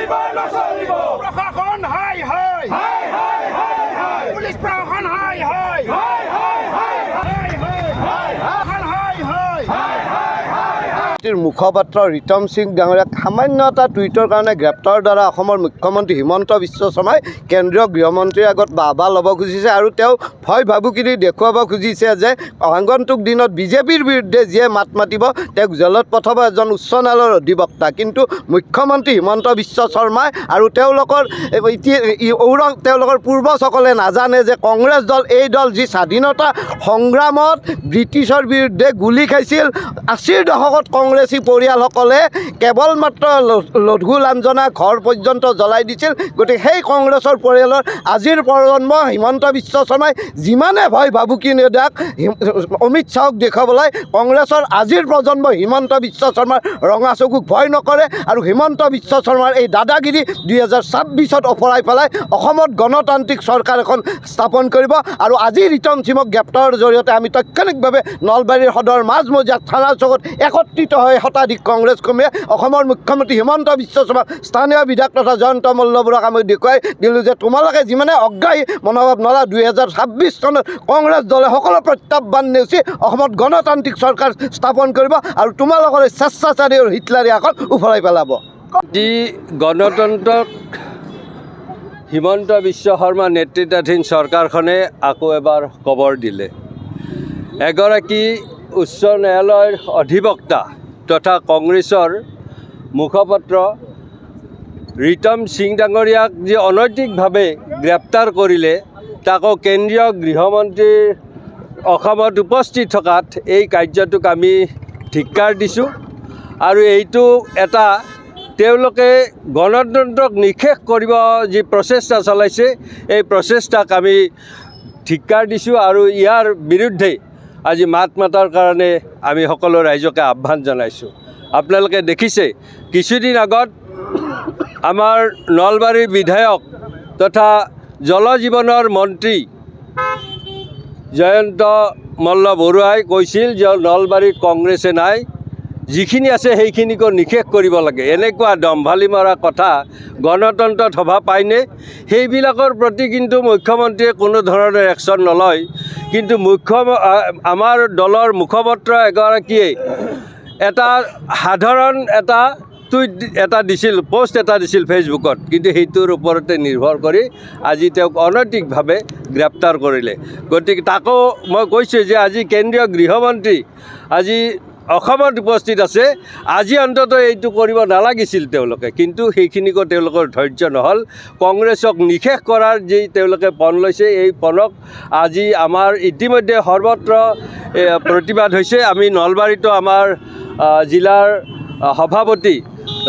প্ৰশাসন হাই হাই পুলিচ প্ৰশাসন হাই হাই মুখপাত্ৰ ৰিতম সিং ডাঙৰীয়াক সামান্য এটা টুইটৰ কাৰণে গ্ৰেপ্তাৰৰ দ্বাৰা অসমৰ মুখ্যমন্ত্ৰী হিমন্ত বিশ্ব শৰ্মাই কেন্দ্ৰীয় গৃহমন্ত্ৰীৰ আগত বাহবা ল'ব খুজিছে আৰু তেওঁ ভয় ভাবুকি দেখুৱাব খুজিছে যে আগন্তুক দিনত বিজেপিৰ বিৰুদ্ধে যিয়ে মাত মাতিব তেওঁক জেলত পঠাব এজন উচ্চ ন্যায়ালয়ৰ অধিবক্তা। কিন্তু মুখ্যমন্ত্ৰী হিমন্ত বিশ্ব শৰ্মাই আৰু তেওঁলোকৰ পূৰ্বজসকলে নাজানে যে কংগ্ৰেছ দল এই দল যি স্বাধীনতা সংগ্ৰামত ব্ৰিটিছৰ বিৰুদ্ধে গুলী খাইছিল। 80ৰ দশকত কংগ্ৰেছী পৰিয়ালসকলে কেৱল মাত্ৰ লঘু লাঞ্ছনা ঘৰ পৰ্যন্ত জ্বলাই দিছিল। গতিকে সেই কংগ্ৰেছৰ পৰিয়ালৰ আজিৰ প্ৰজন্ম হিমন্ত বিশ্ব শৰ্মাই যিমানে ভয় ভাবুকি নিদিয়াক অমিত শ্বাহক দেখুৱাবলৈ কংগ্ৰেছৰ আজিৰ প্ৰজন্ম হিমন্ত বিশ্ব শৰ্মাৰ ৰঙা চকুক ভয় নকৰে আৰু হিমন্ত বিশ্ব শৰ্মাৰ এই দাদাগিৰি 2026ত অপৰাই পেলাই অসমত গণতান্ত্ৰিক চৰকাৰ এখন স্থাপন কৰিব। আৰু আজি ৰিতম সিঙক গ্ৰেপ্তাৰৰ জৰিয়তে আমি তাৎক্ষণিকভাৱে নলবাৰীৰ সদৰ মাজমজিয়াত থানা চৌকত একত্ৰিত হৈ শতাধিক কংগ্ৰেছ কৰ্মীয়ে অসমৰ মুখ্যমন্ত্ৰী হিমন্ত বিশ্ব শৰ্মাক স্থানীয় বিধায়ক তথা জয়ন্ত মল্লবুৰক আমি দেখুৱাই দিলোঁ যে তোমালোকে যিমানে অগ্ৰাহী মনোভাৱ নলা 2026 চনত কংগ্ৰেছ দলে সকলো প্ৰত্যাহ্বান নেওচি অসমত গণতান্ত্ৰিক চৰকাৰ স্থাপন কৰিব আৰু তোমালোকৰ স্বেচ্ছাচাৰী আৰু হিটলাৰী এখন উফৰাই পেলাব। যি গণতন্ত্ৰক হিমন্ত বিশ্ব শৰ্মা নেতৃত্বাধীন চৰকাৰখনে আকৌ এবাৰ কবৰ দিলে। এগৰাকী উচ্চ ন্যায়ালয়ৰ অধিবক্তা তথা কংগ্ৰেছৰ মুখপাত্ৰ ৰিতম সিং ডাঙৰীয়াক যি অনৈতিকভাৱে গ্ৰেপ্তাৰ কৰিলে তাকো কেন্দ্ৰীয় গৃহমন্ত্ৰীৰ অসমত উপস্থিত থকাত এই কাৰ্যটোক আমি ধিক্কাৰ দিছোঁ আৰু এইটো এটা তেওঁলোকে গণতন্ত্ৰক নিষেধ কৰিব যি প্ৰচেষ্টা চলাইছে এই প্ৰচেষ্টাক আমি ধিক্কাৰ দিছোঁ আৰু ইয়াৰ বিৰুদ্ধে আজি মাত মাতাৰ কাৰণে আমি সকলো ৰাইজকে আহ্বান জনাইছোঁ। আপোনালোকে দেখিছে কিছুদিন আগত আমাৰ নলবাৰীৰ বিধায়ক তথা জল জীৱনৰ মন্ত্ৰী জয়ন্ত মল্লবৰুৱাই কৈছিল যে নলবাৰীত কংগ্ৰেছে নাই, যিখিনি আছে সেইখিনিকো নিষেধ কৰিব লাগে। এনেকুৱা দম্ভালি মৰা কথা গণতন্ত্ৰত সভা পায়নে? সেইবিলাকৰ প্ৰতি কিন্তু মুখ্যমন্ত্ৰীয়ে কোনো ধৰণৰ একশ্যন নলয়। কিন্তু আমাৰ দলৰ মুখপাত্ৰ এগৰাকীয়ে এটা সাধাৰণ এটা টুইট এটা দিছিল, পোষ্ট এটা দিছিল ফেচবুকত, কিন্তু সেইটোৰ ওপৰতে নিৰ্ভৰ কৰি আজি তেওঁক অনৈতিকভাৱে গ্ৰেপ্তাৰ কৰিলে। গতিকে তাকো মই কৈছোঁ যে আজি কেন্দ্ৰীয় গৃহমন্ত্ৰী আজি অসমত উপস্থিত আছে, আজি অন্ততঃ এইটো কৰিব নালাগিছিল তেওঁলোকে, কিন্তু সেইখিনিকো তেওঁলোকৰ ধৈৰ্য নহ'ল। কংগ্ৰেছক নিষেধ কৰাৰ যি তেওঁলোকে পণ লৈছে এই পণক আজি আমাৰ ইতিমধ্যে সৰ্বত্ৰ প্ৰতিবাদ হৈছে। আমি নলবাৰীতো আমাৰ জিলাৰ সভাপতি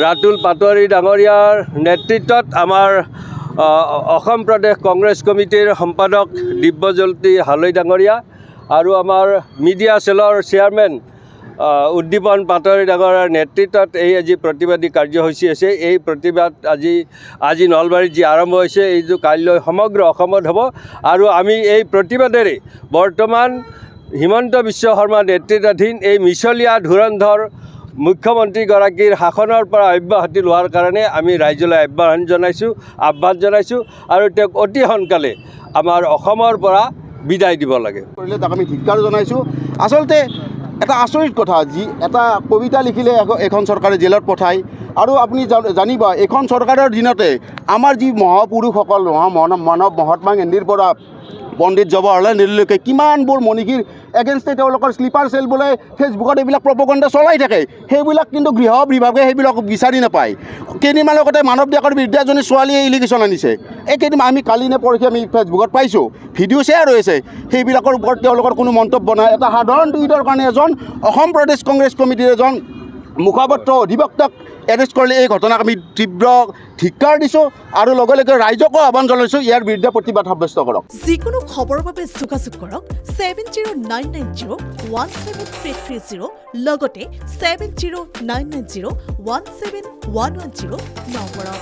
ৰাতুল পাটোৱাৰী ডাঙৰীয়াৰ নেতৃত্বত আমাৰ অসম প্ৰদেশ কংগ্ৰেছ কমিটিৰ সম্পাদক দিব্যজ্যোতি হালৈ ডাঙৰীয়া আৰু আমাৰ মিডিয়া চেলৰ চেয়াৰমেন উদ্দীপন পাটোৱাৰী ডাঙৰীয়াৰ নেতৃত্বত এই আজি প্ৰতিবাদী কাৰ্যসূচী আছে। এই প্ৰতিবাদ আজি নলবাৰীত যি আৰম্ভ হৈছে এইটো কাইলৈ সমগ্ৰ অসমত হ'ব আৰু আমি এই প্ৰতিবাদেৰে বৰ্তমান হিমন্ত বিশ্ব শৰ্মা নেতৃত্বাধীন এই মিছলীয়া ধুৰন্ধৰ মুখ্যমন্ত্ৰীগৰাকীৰ শাসনৰ পৰা অব্যাহতি লোৱাৰ কাৰণে আমি ৰাইজলৈ আহ্বান জনাইছোঁ আৰু তেওঁক অতি সোনকালে আমাৰ অসমৰ পৰা বিদায় দিব লাগে। তাক আমি ধিক্কাৰ জনাইছোঁ। আচলতে এটা আচৰিত কথা, যি এটা কবিতা লিখিলে এখন চৰকাৰে জেলত পঠায় আৰু আপুনি জানিব এইখন চৰকাৰৰ দিনতে আমাৰ যি মহাপুৰুষসকল মানৱ মহাত্মা গান্ধীৰ পৰা পণ্ডিত জৱাহৰলাল নেহৰুলৈকে কিমানবোৰ মনীষীৰ এগেইনষ্টে তেওঁলোকৰ স্লিপাৰ চেল বোলে ফেচবুকত এইবিলাক প্ৰপগণ্ডা চলাই থাকে, সেইবিলাক কিন্তু গৃহ বিভাগে সেইবিলাক বিচাৰি নাপায়। কেইদিনমান আগতে মানৱ ডেকাৰ বিৰুদ্ধে এজনী ছোৱালীয়ে এলিগেশ্যন আনিছে, এই আমি কালি নে পৰহি আমি ফেচবুকত পাইছোঁ, ভিডিঅ' শ্বেয়াৰ হৈছে, সেইবিলাকৰ ওপৰত তেওঁলোকৰ কোনো মন্তব্য নাই। এটা সাধাৰণ টুইটৰ কাৰণে এজন অসম প্ৰদেশ কংগ্ৰেছ কমিটিৰ এজন মুখপাত্ৰ অধিবক্তাক এৰেষ্ট কৰিলে এই ঘটনাক আমি তীব্ৰ ধিক্কাৰ দিছোঁ আৰু লগে লগে ৰাইজকো আহ্বান জনাইছোঁ ইয়াৰ বিৰুদ্ধে প্ৰতিবাদ সাব্যস্ত কৰক। যিকোনো খবৰৰ বাবে যোগাযোগ কৰক 7099017330 লগতে 7099017110 নম্বৰত।